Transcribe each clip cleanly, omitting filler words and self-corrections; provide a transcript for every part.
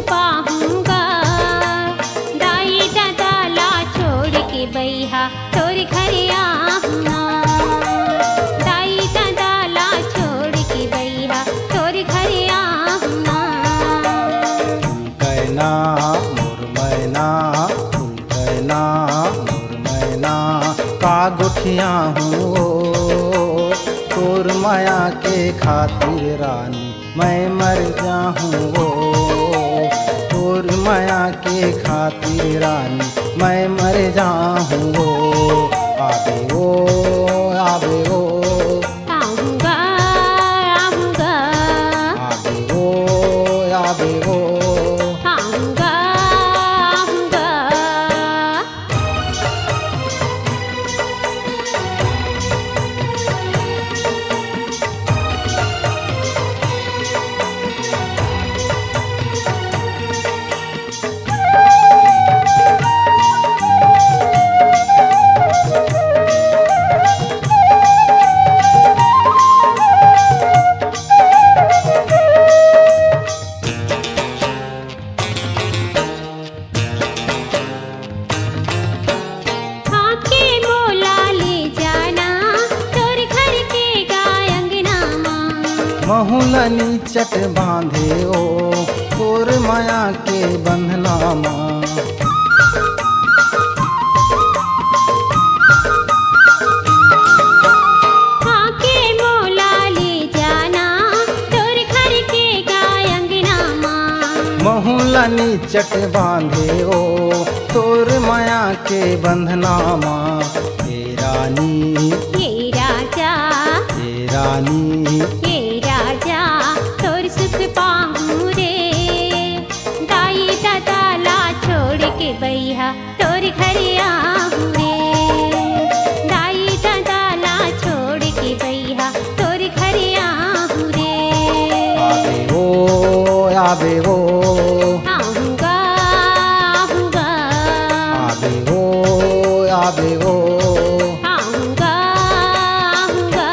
पाऊंगा। दाई दादा छोड़ के बैहा तोर घर आऊंगा। दाई दादा छोड़ के बैहा तोर घर आऊंगा। कैना मोर मैना फूल कैना मोर मैना का गुठिया हूँ तोर माया के खातिर रानी मैं मर जाऊँ। तोर माया के खातिर रानी मैं मर जाऊँ। आबे ओ आबे ओ आऊंगा आऊंगा आबे ओ आबे ओ आऊंगा आऊंगा। आके मोला ले जाना तोर घर के गाय अंगना माँ। महुलनी चट बांधे ओ तोर माया के बंधना माँ। आके मोला ले जाना तोर घर के गाय अंगना माँ। महुलनी चट बांधे ओ तोर माया के बंधना माँ। हे रानी हे राजा हे रानी हे राजा तोर सुख पाऊं रे। दाई दादा छोड़ के बैहा तोर घर आऊं रे। दाई दादा छोड़ के बैहा तोर घर आऊं रे। आबे ओ आबे ओ आऊंगा आऊंगा आबे ओ आबे ओ आऊंगा आऊंगा।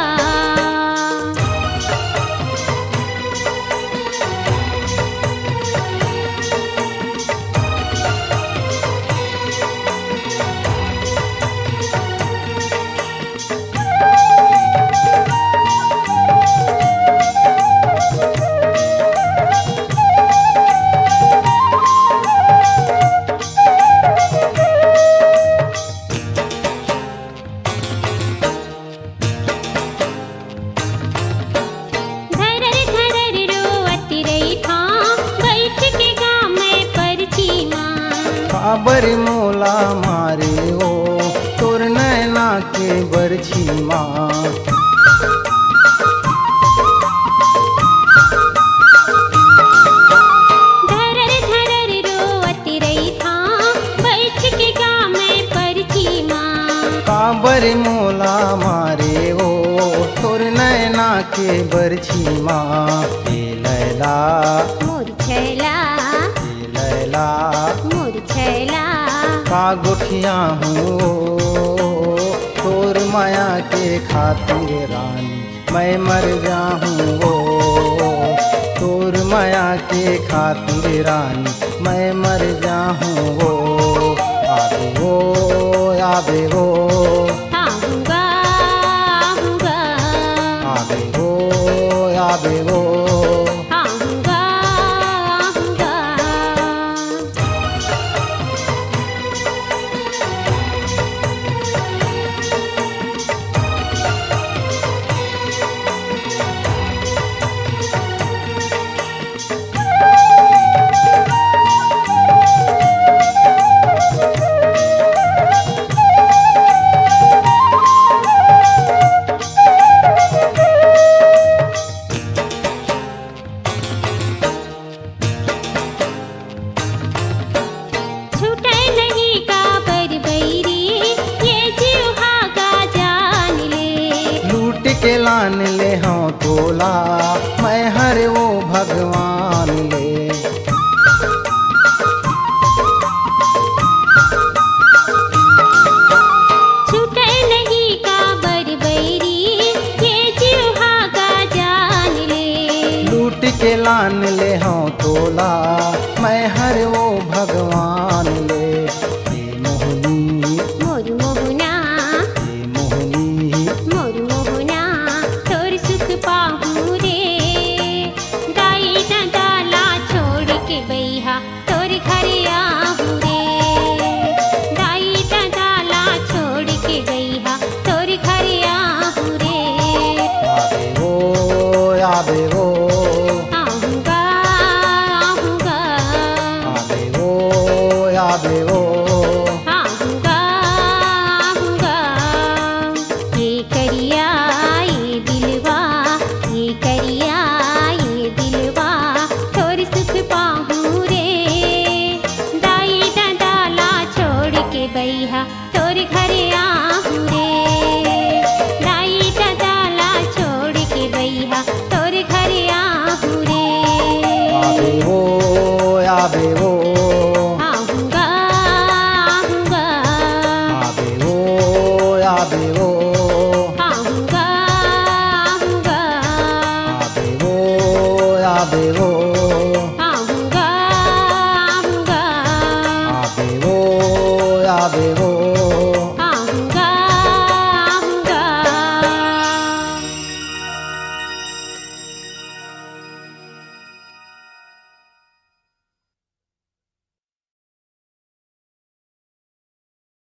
धरर धरर रोवत रही था बैठ के गाँव में परछी माँ। काबर मोला मारे ओ तोर नैना के बरछी माँ। धरर धरर रोवत रही था बैठ के गाँव में परछी माँ। काबर मोला मारे ओ तोर नैना के बरछी माँ। हे लैला मोर छैला हे लैला मोर छैला का गुठिया हूँ तोर माया के खातिर रानी मैं मर जाऊँ। तोर माया के खातिर रानी मैं मर जाऊँ। आबे ओ आबे ओ आऊंगा आऊंगा आबे ओ आबे ओ आऊंगा आऊंगा। छूटे नहीं काबर बैरी ये जीव हागा जान ले। लूट के लान ले हाँ तोला मैं हर वो भगवान ले। छूटे नहीं काबर बैरी ये जीव हागा जान ले। लूट के लान ले हाँ तोला मैं आवे ओ